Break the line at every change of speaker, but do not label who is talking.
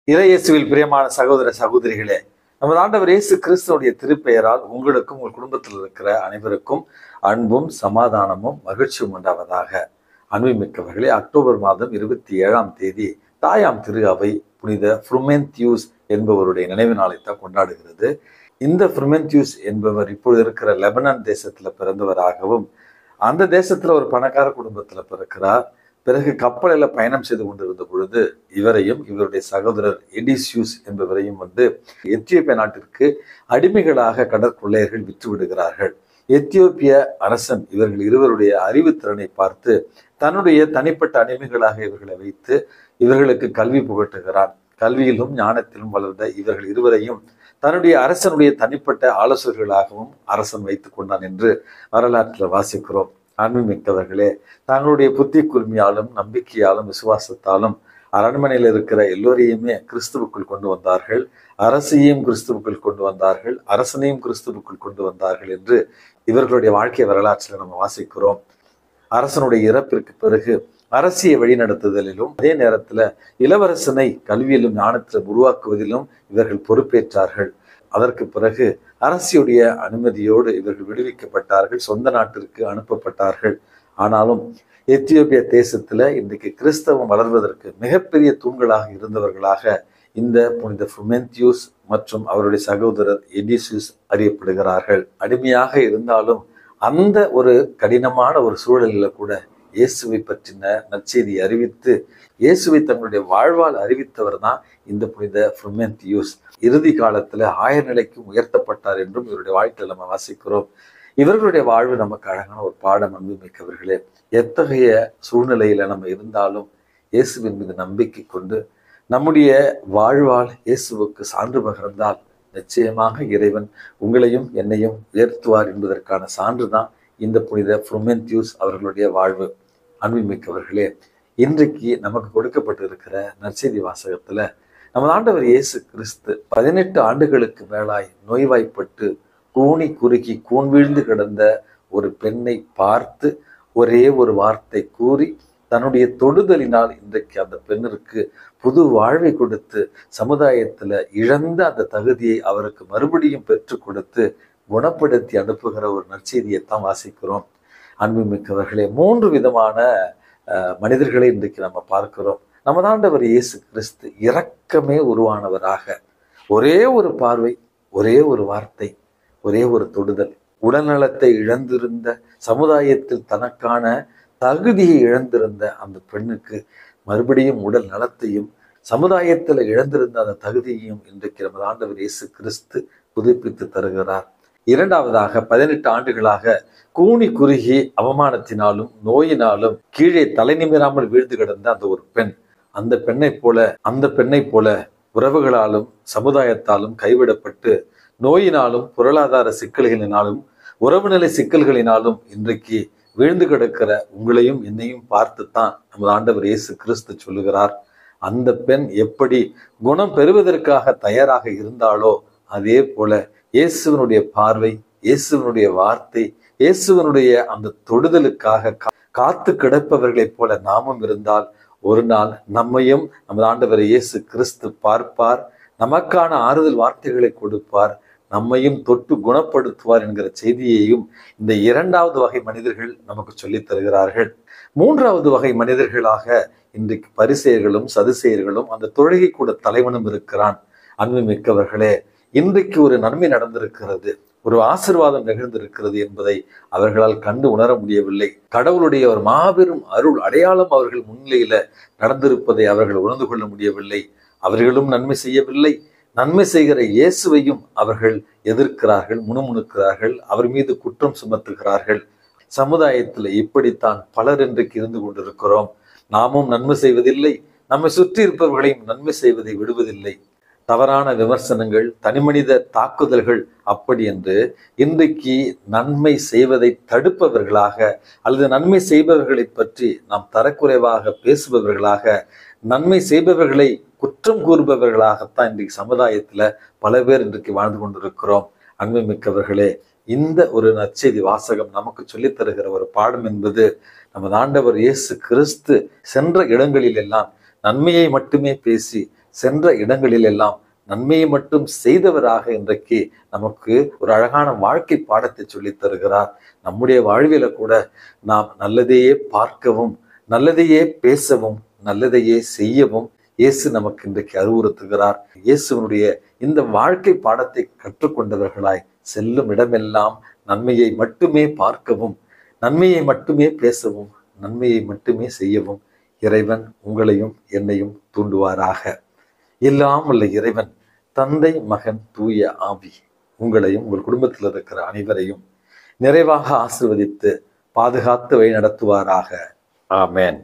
இறையேசுவில் பிரியமான சகோதர சகோதரிகளே, நமது ஆண்டவர் இயேசு கிறிஸ்துவனுடைய திருப்பெயரால் உங்களுக்கும் உங்கள் குடும்பத்தில் இருக்கிற அனைவருக்கும் அன்பும் சமாதானமும் மகிழ்ச்சியும் உண்டாவதாக. அன்புமிக்கவர்களே, அக்டோபர் மாதம் 27ஆம் தேதி தாயாம் திரு அவை புனித ஃப்ருமென்தியூஸ் என்பவருடைய நினைவு நாளைத்தான் கொண்டாடுகிறது. இந்த ஃப்ருமென்தியூஸ் என்பவர் இப்பொழுது இருக்கிற லெபனான் தேசத்துல பிறந்தவராகவும், அந்த தேசத்துல ஒரு பணக்கார குடும்பத்துல பிறக்கிறார். பிறகு கப்பலில் பயணம் செய்து கொண்டிருந்த பொழுது இவரையும் இவருடைய சகோதரர் எடிசியூஸ் என்பவரையும் எத்தியோப்பிய நாட்டிற்கு அடிமைகளாக கடற்கொள்ளையர்கள் விற்று விடுகிறார்கள். எத்தியோப்பிய அரசன் இவர்கள் இருவருடைய அறிவுத்திறனை பார்த்து தன்னுடைய தனிப்பட்ட அடிமைகளாக இவர்களை வைத்து இவர்களுக்கு கல்வி புகட்டுகிறான். கல்வியிலும் ஞானத்திலும் வளர்ந்த இவர்கள் இருவரையும் தன்னுடைய அரசனுடைய தனிப்பட்ட ஆலோசகர்களாகவும் அரசன் வைத்துக் கொண்டான் என்று வரலாற்றில் வாசிக்கிறோம். அன்புமிக்கவர்களே, தங்களுடைய புத்தி குழுமையாலும் நம்பிக்கையாலும் விசுவாசத்தாலும் அரண்மனையில் இருக்கிற எல்லோரையுமே கிறிஸ்துவுக்குள் கொண்டு வந்தார்கள். அரசையும் கிறிஸ்துவுக்குள் கொண்டு வந்தார்கள், அரசனையும் கிறிஸ்துவுக்குள் கொண்டு வந்தார்கள் என்று இவர்களுடைய வாழ்க்கை வரலாற்றில் நம்ம வாசிக்கிறோம். அரசனுடைய இறப்பிற்கு பிறகு அரசியை வழிநடத்துதலிலும் அதே நேரத்தில் இளவரசனை கல்வியிலும் ஞானத்திலும் உருவாக்குவதிலும் இவர்கள் பொறுப்பேற்றார்கள். அதற்கு பிறகு அரசியுடைய அனுமதியோடு இவர்கள் விடுவிக்கப்பட்டார்கள், சொந்த நாட்டிற்கு அனுப்பப்பட்டார்கள். ஆனாலும் எத்தியோப்பிய தேசத்துல இன்றைக்கு கிறிஸ்தவம் வளர்வதற்கு மிகப்பெரிய தூண்களாக இருந்தவர்களாக இந்த புனித ஃப்ருமென்தியூஸ் மற்றும் அவருடைய சகோதரர் எடிசியூஸ் அறியப்படுகிறார்கள். அடிமையாக இருந்தாலும் அந்த ஒரு கடினமான ஒரு சூழலில் கூட இயேசுவை பற்றின நற்செய்தி அறிவித்து இயேசுவை தங்களுடைய வாழ்வால் அறிவித்தவர் தான் இந்த புனித ஃப்ருமென்தியூஸ். இறுதி காலத்துல ஆயர் நிலைக்கும் உயர்த்தப்பட்டார் என்றும் இவருடைய வாழ்க்கையில் நம்ம வாசிக்கிறோம். இவர்களுடைய வாழ்வு நமக்கு அழகான ஒரு பாடம். அன்புமிக்கவர்களே, எத்தகைய சூழ்நிலையில நம்ம இருந்தாலும் இயேசுவின் மீது நம்பிக்கை கொண்டு நம்முடைய வாழ்வால் இயேசுவுக்கு சான்று பகர்ந்தால் நிச்சயமாக இறைவன் உங்களையும் என்னையும் உயர்த்துவார் என்பதற்கான சான்று தான் இந்த புனித ஃப்ருமென்தியூஸ் அவர்களுடைய வாழ்வு. அன்புமிக்கவர்களே, இன்றைக்கு நமக்கு கொடுக்கப்பட்டு இருக்கிற நற்செய்தி வாசகத்துல நமது ஆண்டவர் இயேசு கிறிஸ்து 18 ஆண்டுகளுக்கு மேலாய் நோய்வாய்ப்பட்டு கூனி குறுகி கூன் வீழ்ந்து கிடந்த ஒரு பெண்ணை பார்த்து ஒரே ஒரு வார்த்தை கூறி தன்னுடைய தொடுதலினால் இன்றைக்கு அந்த பெண்ணிற்கு புது வாழ்வை கொடுத்து சமுதாயத்துல இழந்த அந்த தகுதியை அவருக்கு மறுபடியும் பெற்றுக் கொடுத்து குணப்படுத்தி அனுப்புகிற ஒரு நற்செய்தியைத்தான் வாசிக்கிறோம். அன்புமிக்கவர்களே, 3 விதமான மனிதர்களை இன்றைக்கு நம்ம பார்க்கிறோம். நமது ஆண்டவர் இயேசு கிறிஸ்து இரக்கமே உருவானவராக ஒரே ஒரு பார்வை, ஒரே ஒரு வார்த்தை, ஒரே ஒரு தொடுதல் உடல்நலத்தை இழந்திருந்த சமுதாயத்தில் தனக்கான தகுதியை இழந்திருந்த அந்த பெண்ணுக்கு மறுபடியும் உடல் நலத்தையும் சமுதாயத்தில் இழந்திருந்த அந்த தகுதியையும் இன்றைக்கு நமது ஆண்டவர் இயேசு கிறிஸ்து புதுப்பித்து தருகிறார். இரண்டாவதாக, 18 ஆண்டுகளாக கூனி குறுகி அவமானத்தினாலும் நோயினாலும் கீழே தலை நிமிராமல் வீழ்ந்து கிடந்த அந்த ஒரு பெண், அந்த பெண்ணை போல உறவுகளாலும் சமுதாயத்தாலும் கைவிடப்பட்டு நோயினாலும் பொருளாதார சிக்கல்களினாலும் உறவுநிலை சிக்கல்களினாலும் இன்றைக்கு வீழ்ந்து கிடக்கிற உங்களையும் என்னையும் பார்த்துத்தான் நமது ஆண்டவர் இயேசு கிறிஸ்து சொல்லுகிறார். அந்த பெண் எப்படி குணம் பெறுவதற்காக தயாராக இருந்தாலோ அதே போல இயேசுவனுடைய பார்வை, இயேசுவனுடைய வார்த்தை, இயேசுவனுடைய அந்த தொடுதலுக்காக காத்து கிடப்பவர்களைப் போல நாமும் இருந்தால் ஒரு நாள் நம்மையும் நமது ஆண்டவர் இயேசு கிறிஸ்து பார்ப்பார், நமக்கான ஆறுதல் வார்த்தைகளை கொடுப்பார், நம்மையும் தொட்டு குணப்படுத்துவார் என்கிற செய்தியையும் இந்த 2வது வகை மனிதர்கள் நமக்கு சொல்லித் தருகிறார்கள். 3வது வகை மனிதர்களாக இன்றைக்கு பரிசேயர்களும் சதுசேயர்களும் அந்த தொழுகை கூட தலைவனும் இருக்கிறான். அன்புமிக்கவர்களே, இன்றைக்கு ஒரு நன்மை நடந்திருக்கிறது, ஒரு ஆசீர்வாதம் நிகழ்ந்திருக்கிறது என்பதை அவர்களால் கண்டு உணர முடியவில்லை. கடவுளுடைய ஒரு மாபெரும் அருள் அடையாளம் அவர்கள் முன்னிலையில நடந்திருப்பதை அவர்கள் உணர்ந்து கொள்ள முடியவில்லை. அவர்களும் நன்மை செய்யவில்லை, நன்மை செய்கிற இயேசுவையும் அவர்கள் எதிர்க்கிறார்கள், முணுமுணுக்கிறார்கள், அவர் மீது குற்றம் சுமத்துகிறார்கள். சமுதாயத்தில் இப்படித்தான் பலர் இன்றைக்கு இருந்து கொண்டிருக்கிறோம். நாமும் நன்மை செய்வதில்லை, நம்மை சுற்றி இருப்பவர்களையும் நன்மை செய்வதை விடுவதில்லை. தவறான விமர்சனங்கள், தனிமனித தாக்குதல்கள் அப்படி என்று இன்றைக்கு நன்மை செய்வதை தடுப்பவர்களாக அல்லது நன்மை செய்பவர்களை பற்றி நாம் தரக்குறைவாக பேசுபவர்களாக, நன்மை செய்பவர்களை குற்றம் கூறுபவர்களாகத்தான் இன்றைக்கு சமுதாயத்துல பல பேர் இன்றைக்கு வாழ்ந்து கொண்டிருக்கிறோம். அன்புமிக்கவர்களே, இந்த ஒரு நற்செய்தி வாசகம் நமக்கு சொல்லித் தருகிற ஒரு பாடம் என்பது, நமது ஆண்டவர் இயேசு கிறிஸ்து சென்ற இடங்களில் எல்லாம் நன்மையை மட்டுமே பேசி சென்ற இடங்களில் எல்லாம் நன்மையை மட்டும் செய்தவராக இன்றைக்கு நமக்கு ஒரு அழகான வாழ்க்கை பாடத்தை சொல்லித் தருகிறார். நம்முடைய வாழ்வில கூட நாம் நல்லதையே பார்க்கவும், நல்லதையே பேசவும், நல்லதையே செய்யவும் இயேசு நமக்கு இன்றைக்கு அறிவுறுத்துகிறார். இயேசுவனுடைய இந்த வாழ்க்கை பாடத்தை கற்றுக்கொண்டவர்களாய் செல்லும் இடமெல்லாம் நன்மையை மட்டுமே பார்க்கவும், நன்மையை மட்டுமே பேசவும், நன்மையை மட்டுமே செய்யவும் இறைவன் உங்களையும் என்னையும் தூண்டுவாராக. எல்லாம் உள்ள இறைவன் தந்தை, மகன், தூய ஆவி உங்களையும் உங்கள் குடும்பத்தில் இருக்கிற அனைவரையும் நிறைவாக ஆசீர்வதித்து பாதுகாத்து வழி நடத்துவாராக. ஆமென்.